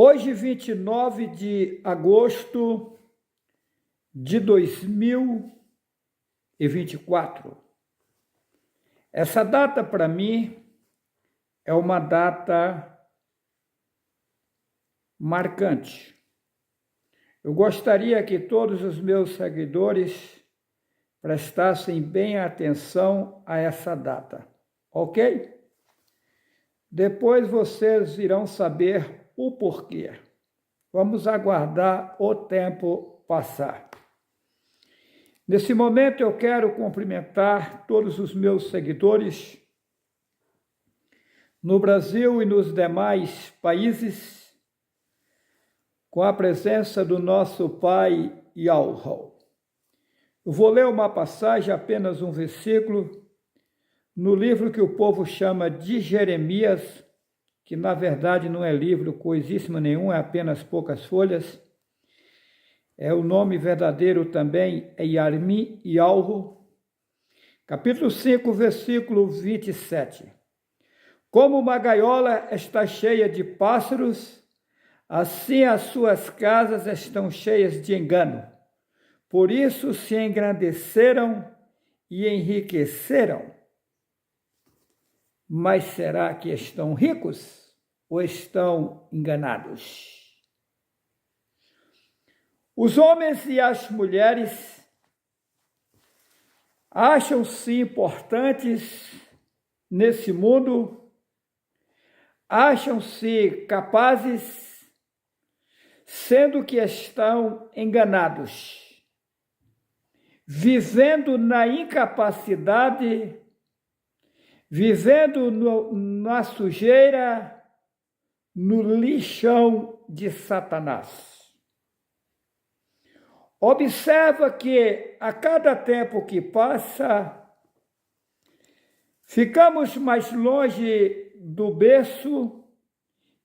Hoje, 29 de agosto de 2024. Essa data, para mim, é uma data marcante. Eu gostaria que todos os meus seguidores prestassem bem atenção a essa data, ok? Depois vocês irão saber o porquê. Vamos aguardar o tempo passar. Nesse momento eu quero cumprimentar todos os meus seguidores no Brasil e nos demais países com a presença do nosso Pai Yahweh. Eu vou ler uma passagem, apenas um versículo, no livro que o povo chama de Jeremias, que na verdade não é livro coisíssimo nenhum, é apenas poucas folhas. O nome verdadeiro também é Yirmiyahu, capítulo 5, versículo 27. Como uma gaiola está cheia de pássaros, assim as suas casas estão cheias de engano. Por isso se engrandeceram e enriqueceram. Mas será que estão ricos ou estão enganados? Os homens e as mulheres acham-se importantes nesse mundo, acham-se capazes, sendo que estão enganados, vivendo na incapacidade, vivendo na sujeira, no lixão de Satanás. Observa que a cada tempo que passa, ficamos mais longe do berço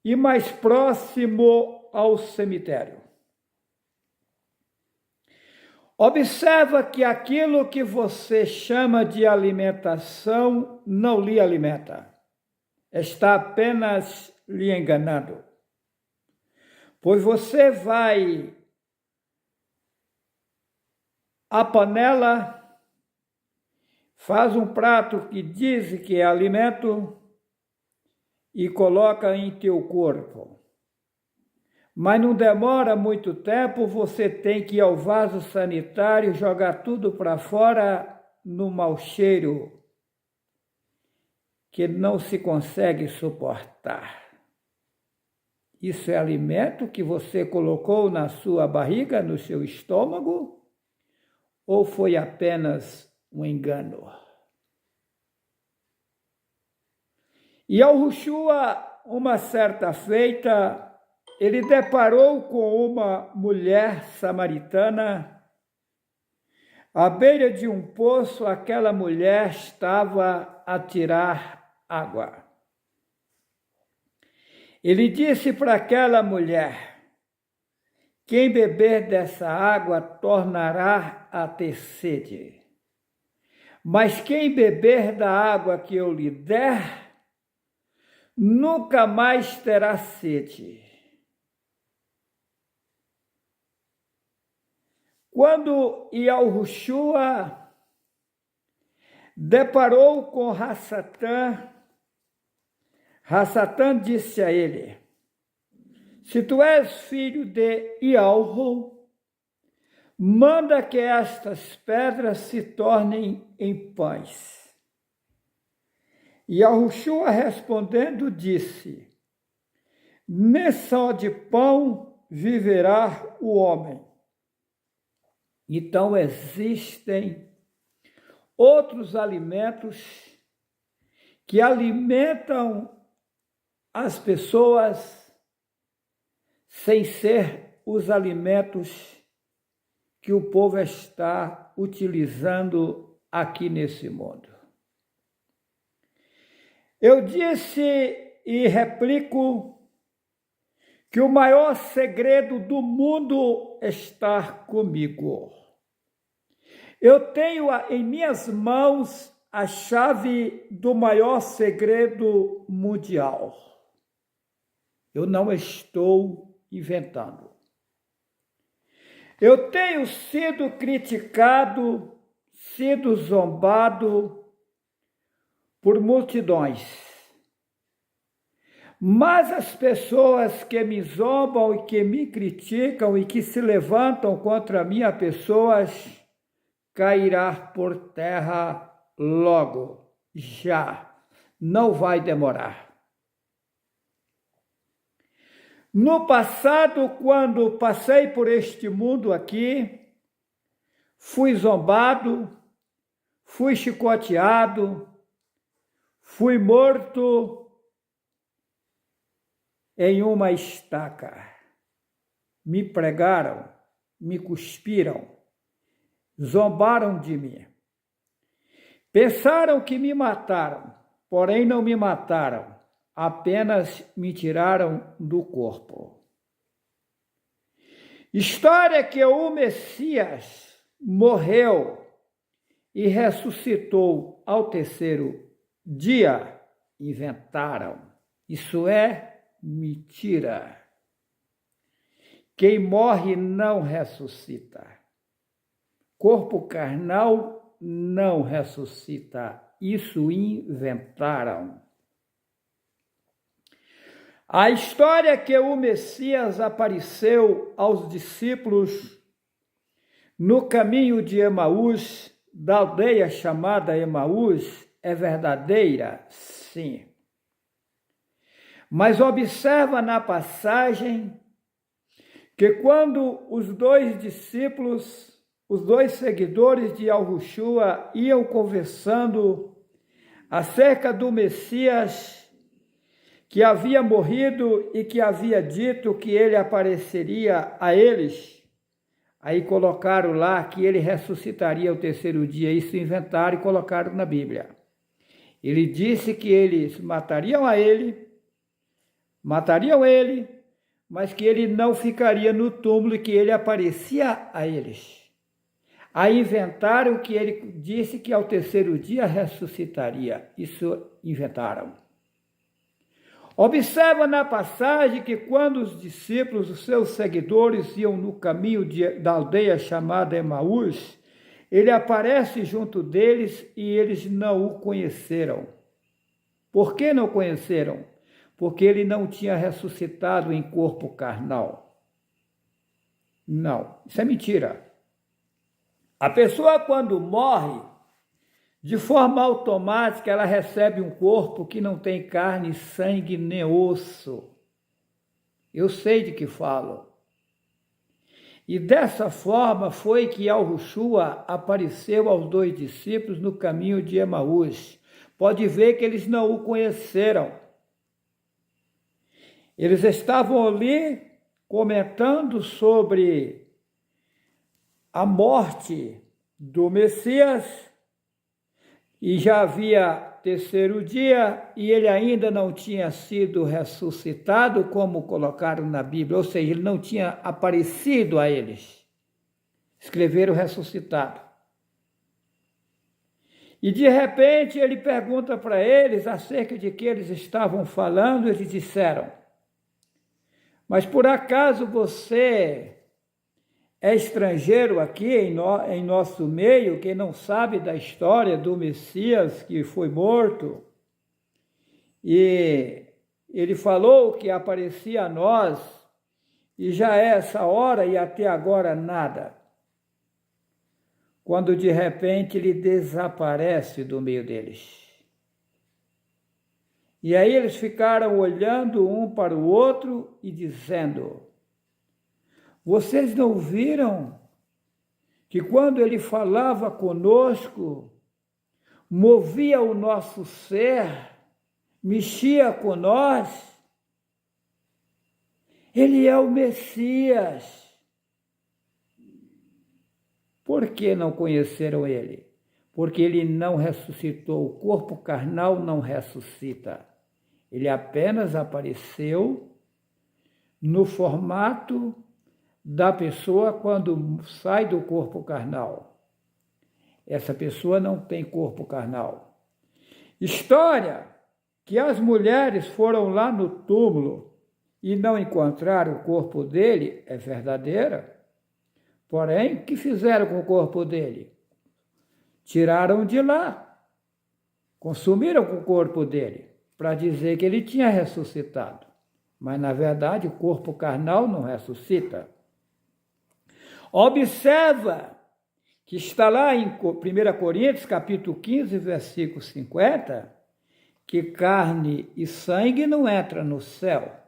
e mais próximo ao cemitério. Observa que aquilo que você chama de alimentação não lhe alimenta. Está apenas lhe enganando. Pois você vai à panela, faz um prato que diz que é alimento e coloca em teu corpo. Mas não demora muito tempo, você tem que ir ao vaso sanitário, jogar tudo para fora no mau cheiro que não se consegue suportar. Isso é alimento que você colocou na sua barriga, no seu estômago, ou foi apenas um engano? E Yahushua, uma certa feita, ele deparou com uma mulher samaritana. À beira de um poço, aquela mulher estava a tirar água. Ele disse para aquela mulher: quem beber dessa água tornará a ter sede. Mas quem beber da água que eu lhe der, nunca mais terá sede. Quando Yahushua deparou com Hassatan disse a ele: se tu és filho de Yahweh, manda que estas pedras se tornem em pães. Yahushua respondendo disse: nem só de pão viverá o homem. Então existem outros alimentos que alimentam as pessoas sem ser os alimentos que o povo está utilizando aqui nesse mundo. Eu disse e replico que o maior segredo do mundo está comigo. Eu tenho em minhas mãos a chave do maior segredo mundial. Eu não estou inventando. Eu tenho sido criticado, sido zombado por multidões. Mas as pessoas que me zombam e que me criticam e que se levantam contra a minha pessoa cairá por terra logo, já. Não vai demorar. No passado, quando passei por este mundo aqui, fui zombado, fui chicoteado, fui morto em uma estaca. Me pregaram, me cuspiram, zombaram de mim. Pensaram que me mataram, porém não me mataram, apenas me tiraram do corpo. História que o Messias morreu e ressuscitou ao terceiro dia, inventaram. Isso é mentira. Quem morre não ressuscita. Corpo carnal não ressuscita. Isso inventaram. A história que o Messias apareceu aos discípulos no caminho de Emaús, da aldeia chamada Emaús, é verdadeira? Sim. Mas observa na passagem que quando os dois discípulos, os dois seguidores de Yahushua iam conversando acerca do Messias que havia morrido e que havia dito que ele apareceria a eles, aí colocaram lá que ele ressuscitaria ao terceiro dia. Isso inventaram e colocaram na Bíblia. Ele disse que eles matariam ele, mas que ele não ficaria no túmulo e que ele aparecia a eles. Aí inventaram que ele disse que ao terceiro dia ressuscitaria. Isso inventaram. Observa na passagem que quando os discípulos, os seus seguidores, iam no caminho da aldeia chamada Emaús, ele aparece junto deles e eles não o conheceram. Por que não conheceram? Porque ele não tinha ressuscitado em corpo carnal. Não, isso é mentira. A pessoa, quando morre, de forma automática, ela recebe um corpo que não tem carne, sangue nem osso. Eu sei de que falo. E dessa forma foi que Yahushua apareceu aos dois discípulos no caminho de Emaús. Pode ver que eles não o conheceram. Eles estavam ali comentando sobre a morte do Messias e já havia terceiro dia e ele ainda não tinha sido ressuscitado, como colocaram na Bíblia, ou seja, ele não tinha aparecido a eles. Escreveram ressuscitado. E de repente ele pergunta para eles acerca de que eles estavam falando, eles disseram: mas por acaso você é estrangeiro aqui em nosso meio, que não sabe da história do Messias que foi morto? E ele falou que aparecia a nós, e já é essa hora e até agora nada. Quando de repente ele desaparece do meio deles. E aí eles ficaram olhando um para o outro e dizendo: vocês não viram que quando ele falava conosco, movia o nosso ser, mexia com nós? Ele é o Messias. Por que não conheceram ele? Porque ele não ressuscitou. O corpo carnal não ressuscita. Ele apenas apareceu no formato da pessoa quando sai do corpo carnal. Essa pessoa não tem corpo carnal. História que as mulheres foram lá no túmulo e não encontraram o corpo dele é verdadeira. Porém, o que fizeram com o corpo dele? Tiraram de lá, consumiram com o corpo dele, para dizer que ele tinha ressuscitado. Mas, na verdade, o corpo carnal não ressuscita. Observa que está lá em 1 Coríntios, capítulo 15, versículo 50, que carne e sangue não entram no céu.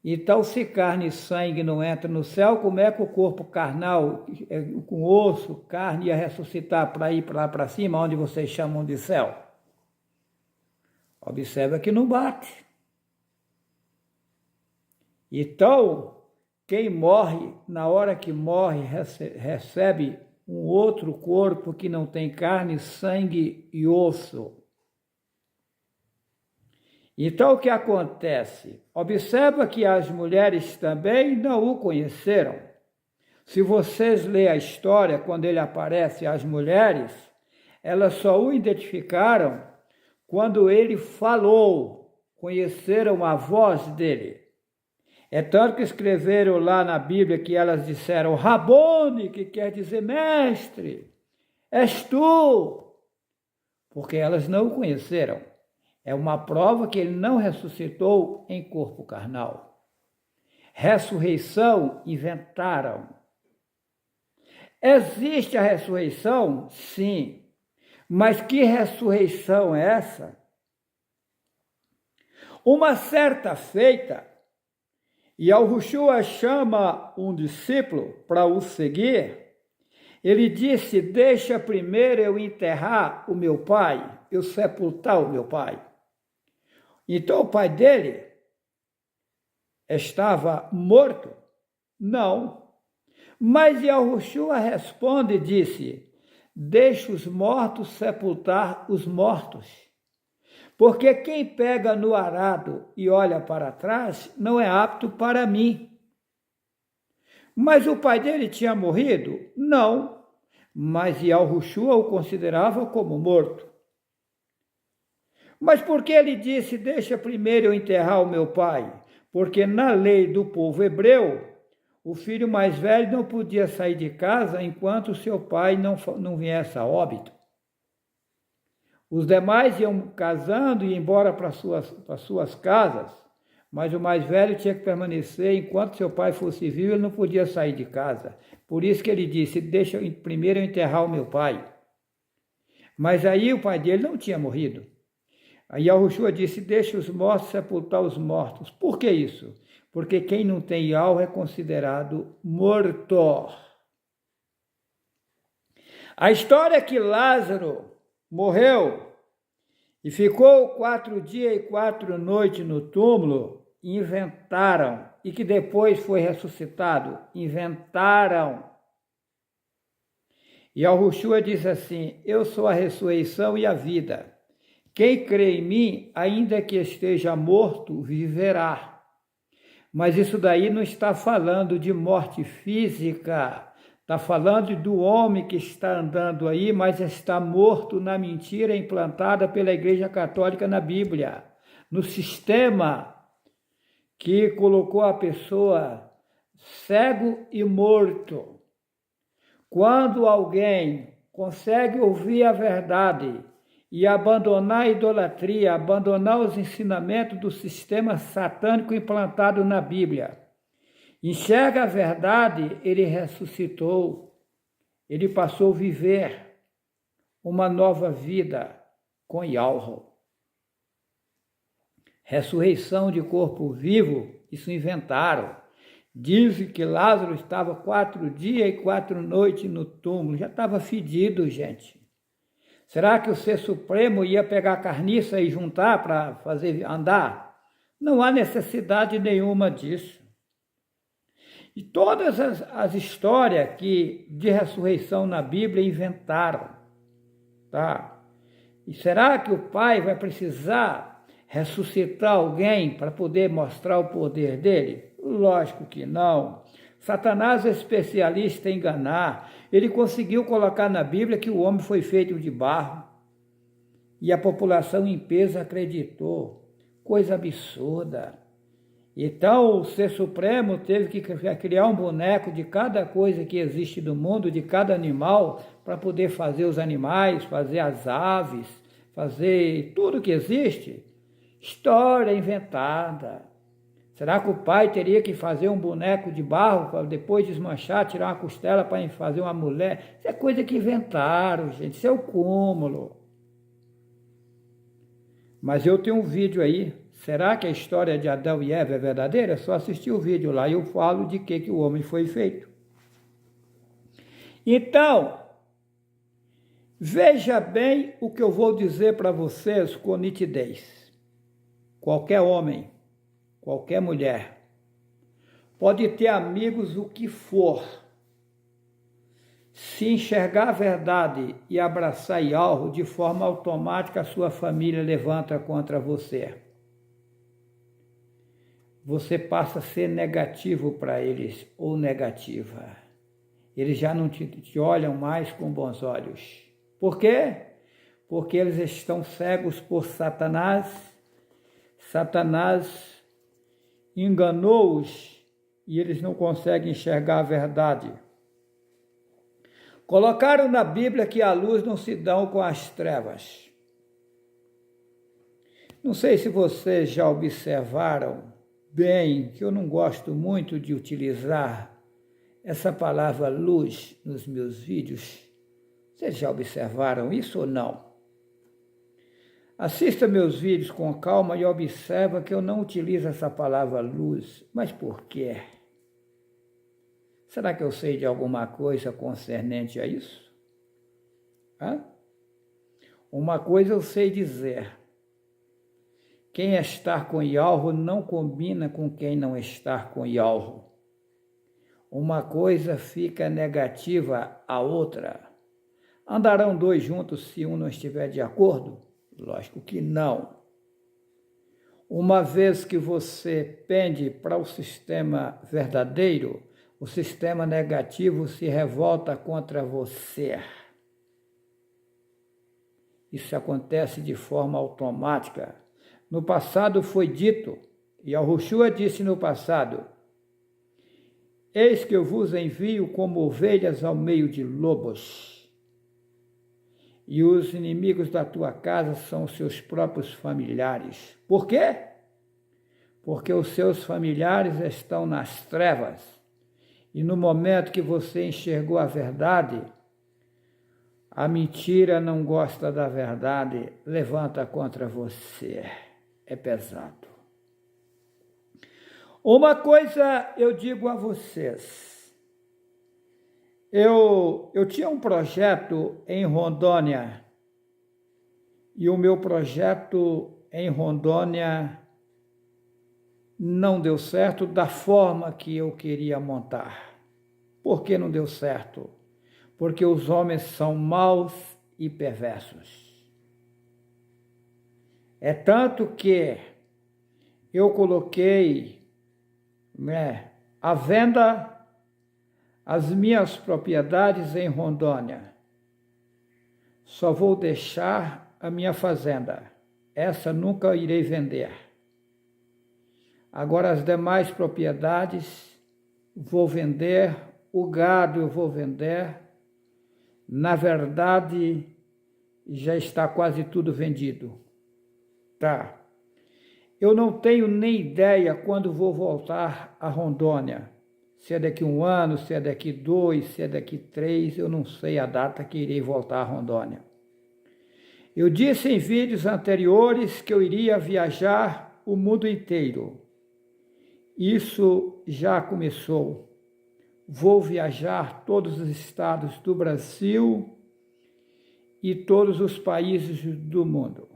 Então, se carne e sangue não entram no céu, como é que o corpo carnal, com osso, carne, ia ressuscitar para ir lá para cima, onde vocês chamam de céu? Observa que não bate. Então, quem morre, na hora que morre, recebe um outro corpo que não tem carne, sangue e osso. Então, o que acontece? Observa que as mulheres também não o conheceram. Se vocês lerem a história, quando ele aparece às mulheres, elas só o identificaram quando ele falou, conheceram a voz dele. É tanto que escreveram lá na Bíblia que elas disseram, Rabone, que quer dizer mestre, és tu, porque elas não o conheceram. É uma prova que ele não ressuscitou em corpo carnal. Ressurreição inventaram. Existe a ressurreição? Sim. Mas que ressurreição é essa? Uma certa feita, Yahushua chama um discípulo para o seguir. Ele disse, deixa primeiro eu enterrar o meu pai, eu sepultar o meu pai. Então o pai dele estava morto? Não. Mas Yahushua responde e disse, deixa os mortos sepultar os mortos. Porque quem pega no arado e olha para trás não é apto para mim. Mas o pai dele tinha morrido? Não. Mas Yahushua o considerava como morto. Mas por que ele disse, deixa primeiro eu enterrar o meu pai? Porque na lei do povo hebreu, o filho mais velho não podia sair de casa enquanto seu pai não viesse a óbito. Os demais iam casando e iam embora para suas casas, mas o mais velho tinha que permanecer enquanto seu pai fosse vivo, ele não podia sair de casa. Por isso que ele disse, deixa primeiro eu enterrar o meu pai. Mas aí o pai dele não tinha morrido. Aí Yahushua disse, deixa os mortos sepultar os mortos. Por que isso? Porque quem não tem alma é considerado morto. A história é que Lázaro morreu e ficou 4 dias e 4 noites no túmulo, inventaram. E que depois foi ressuscitado, inventaram. E Yahushua disse assim, eu sou a ressurreição e a vida. Quem crê em mim, ainda que esteja morto, viverá. Mas isso daí não está falando de morte física, está falando do homem que está andando aí, mas está morto na mentira implantada pela Igreja Católica na Bíblia, no sistema que colocou a pessoa cego e morto. Quando alguém consegue ouvir a verdade e abandonar a idolatria, abandonar os ensinamentos do sistema satânico implantado na Bíblia, enxerga a verdade, ele ressuscitou, ele passou a viver uma nova vida com Yahweh. Ressurreição de corpo vivo, isso inventaram. Dizem que Lázaro estava 4 dias e 4 noites no túmulo, já estava fedido, gente. Será que o Ser Supremo ia pegar carniça e juntar para fazer andar? Não há necessidade nenhuma disso. E todas as histórias de ressurreição na Bíblia inventaram. Tá? E será que o Pai vai precisar ressuscitar alguém para poder mostrar o poder dele? Lógico que não. Satanás é especialista em enganar. Ele conseguiu colocar na Bíblia que o homem foi feito de barro. E a população em peso acreditou. Coisa absurda. Então, o Ser Supremo teve que criar um boneco de cada coisa que existe no mundo, de cada animal, para poder fazer os animais, fazer as aves, fazer tudo que existe. História inventada. Será que o pai teria que fazer um boneco de barro para depois desmanchar, tirar uma costela para fazer uma mulher? Isso é coisa que inventaram, gente. Isso é o cúmulo. Mas eu tenho um vídeo aí. Será que a história de Adão e Eva é verdadeira? É só assistir o vídeo lá e eu falo de que o homem foi feito. Então, veja bem o que eu vou dizer para vocês com nitidez. Qualquer homem, qualquer mulher, pode ter amigos o que for. Se enxergar a verdade e abraçar algo, de forma automática a sua família levanta contra você. Você passa a ser negativo para eles ou negativa. Eles já não te olham mais com bons olhos. Por quê? Porque eles estão cegos por Satanás. Satanás enganou-os e eles não conseguem enxergar a verdade. Colocaram na Bíblia que a luz não se dão com as trevas. Não sei se vocês já observaram bem que eu não gosto muito de utilizar essa palavra luz nos meus vídeos. Vocês já observaram isso ou não? Assista meus vídeos com calma e observa que eu não utilizo essa palavra luz. Mas por quê? Será que eu sei de alguma coisa concernente a isso? Hã? Uma coisa eu sei dizer. Quem está com Yalro não combina com quem não está com Yalro. Uma coisa fica negativa à outra. Andarão dois juntos se um não estiver de acordo? Lógico que não. Uma vez que você pende para o sistema verdadeiro, o sistema negativo se revolta contra você. Isso acontece de forma automática. No passado foi dito, e Yahushua disse no passado, eis que eu vos envio como ovelhas ao meio de lobos. E os inimigos da tua casa são os seus próprios familiares. Por quê? Porque os seus familiares estão nas trevas. E no momento que você enxergou a verdade, a mentira não gosta da verdade, levanta contra você. É pesado. Uma coisa eu digo a vocês. Eu tinha um projeto em Rondônia e o meu projeto em Rondônia não deu certo da forma que eu queria montar. Por que não deu certo? Porque os homens são maus e perversos. É tanto que eu coloquei à venda as minhas propriedades em Rondônia. Só vou deixar a minha fazenda. Essa nunca irei vender. Agora as demais propriedades vou vender, o gado eu vou vender. Na verdade, já está quase tudo vendido. Tá. Eu não tenho nem ideia quando vou voltar a Rondônia. Se é daqui 1 ano, se é daqui 2, se é daqui 3, eu não sei a data que irei voltar a Rondônia. Eu disse em vídeos anteriores que eu iria viajar o mundo inteiro. Isso já começou. Vou viajar todos os estados do Brasil e todos os países do mundo.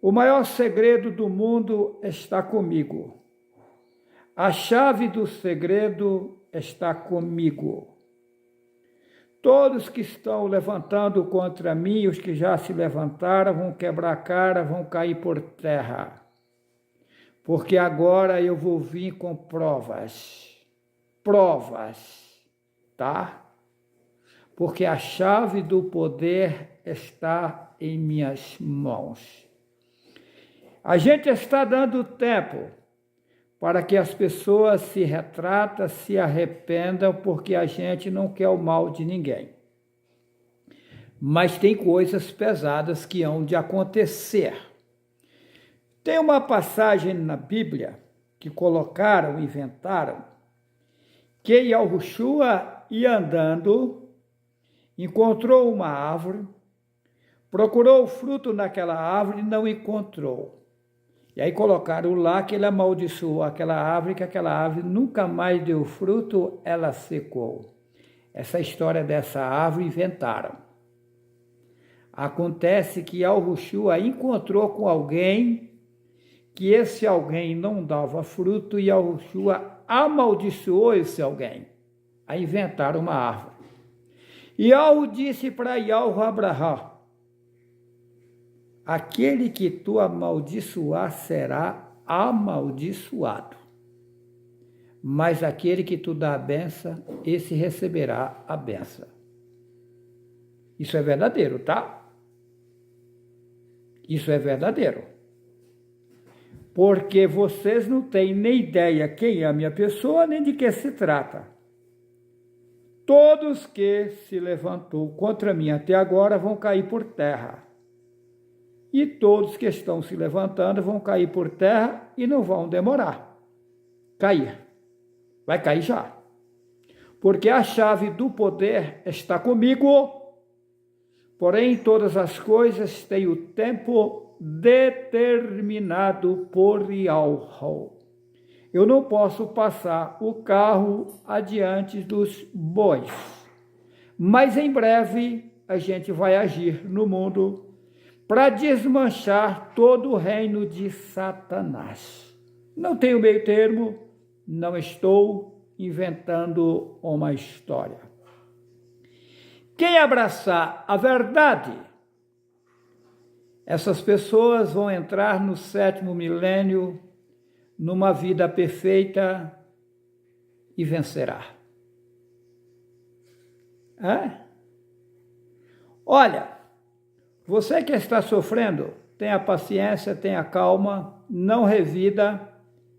O maior segredo do mundo está comigo. A chave do segredo está comigo. Todos que estão levantando contra mim, os que já se levantaram, vão quebrar a cara, vão cair por terra. Porque agora eu vou vir com provas. Provas, tá? Porque a chave do poder está em minhas mãos. A gente está dando tempo para que as pessoas se retratem, se arrependam, porque a gente não quer o mal de ninguém. Mas tem coisas pesadas que hão de acontecer. Tem uma passagem na Bíblia que colocaram, inventaram, que Yahushua ia andando, encontrou uma árvore, procurou o fruto naquela árvore e não encontrou. E aí colocaram lá que ele amaldiçoou aquela árvore, que aquela árvore nunca mais deu fruto, ela secou. Essa história dessa árvore inventaram. Acontece que Yahushua encontrou com alguém, que esse alguém não dava fruto, e Yahushua amaldiçoou esse alguém. Aí inventaram uma árvore. E Yahu disse para Yahu Abraham: aquele que tu amaldiçoar será amaldiçoado, mas aquele que tu dá a benção, esse receberá a benção. Isso é verdadeiro, tá? Isso é verdadeiro. Porque vocês não têm nem ideia quem é a minha pessoa, nem de que se trata. Todos que se levantou contra mim até agora vão cair por terra. E todos que estão se levantando vão cair por terra e não vão demorar. Cair. Vai cair já. Porque a chave do poder está comigo, porém todas as coisas têm o tempo determinado por Yahu. Eu não posso passar o carro adiante dos bois, mas em breve a gente vai agir no mundo para desmanchar todo o reino de Satanás. Não tenho meio termo, não estou inventando uma história. Quem abraçar a verdade, essas pessoas vão entrar no 7º milênio, numa vida perfeita e vencerá. Olha, você que está sofrendo, tenha paciência, tenha calma, não revida,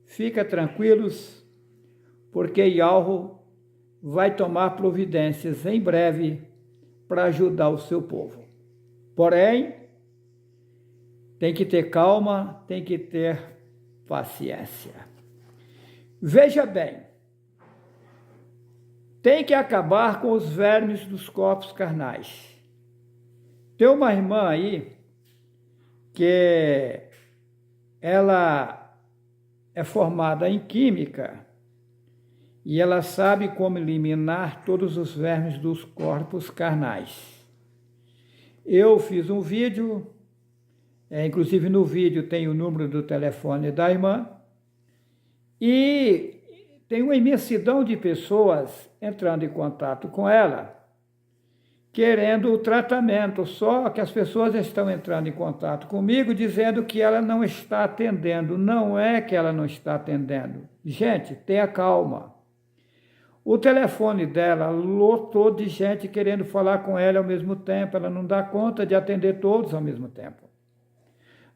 fica tranquilos, porque Yahu vai tomar providências em breve para ajudar o seu povo. Porém, tem que ter calma, tem que ter paciência. Veja bem, tem que acabar com os vermes dos corpos carnais. Tem uma irmã aí que ela é formada em química e ela sabe como eliminar todos os vermes dos corpos carnais. Eu fiz um vídeo, inclusive no vídeo tem o número do telefone da irmã, e tem uma imensidão de pessoas entrando em contato com ela, querendo o tratamento, só que as pessoas estão entrando em contato comigo dizendo que ela não está atendendo. Não é que ela não está atendendo. Gente, tenha calma. O telefone dela lotou de gente querendo falar com ela ao mesmo tempo, ela não dá conta de atender todos ao mesmo tempo.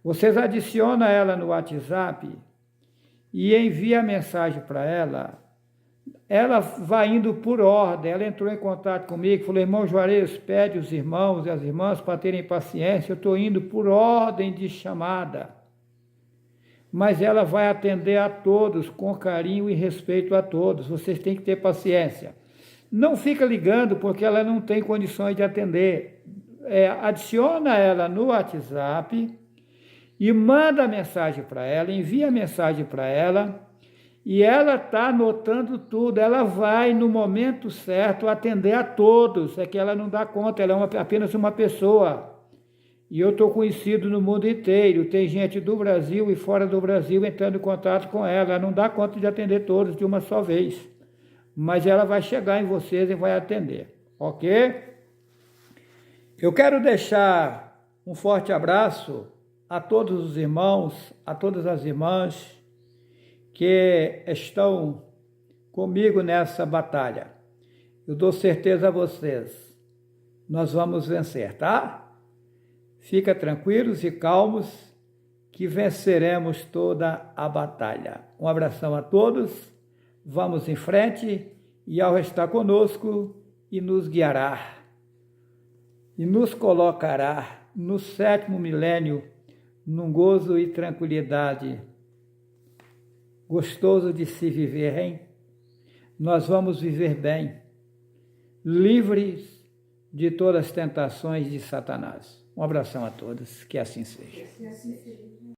Vocês adicionam ela no WhatsApp e envia a mensagem para ela. Ela vai indo por ordem. Ela entrou em contato comigo, falou: irmão Juarez, pede os irmãos e as irmãs para terem paciência, eu estou indo por ordem de chamada. Mas ela vai atender a todos, com carinho e respeito a todos. Vocês têm que ter paciência. Não fica ligando porque ela não tem condições de atender. Adiciona ela no WhatsApp e manda a mensagem para ela, envia a mensagem para ela, e ela está anotando tudo. Ela vai, no momento certo, atender a todos. É que ela não dá conta, ela é apenas uma pessoa. E eu estou conhecido no mundo inteiro. Tem gente do Brasil e fora do Brasil entrando em contato com ela. Ela não dá conta de atender todos de uma só vez. Mas ela vai chegar em vocês e vai atender. Ok? Eu quero deixar um forte abraço a todos os irmãos, a todas as irmãs que estão comigo nessa batalha. Eu dou certeza a vocês, nós vamos vencer, tá? Fica tranquilos e calmos, que venceremos toda a batalha. Um abração a todos, vamos em frente, e ao estar conosco, e nos guiará, e nos colocará no 7º milênio, num gozo e tranquilidade. Gostoso de se viver, hein? Nós vamos viver bem, livres de todas as tentações de Satanás. Um abração a todos, que assim seja.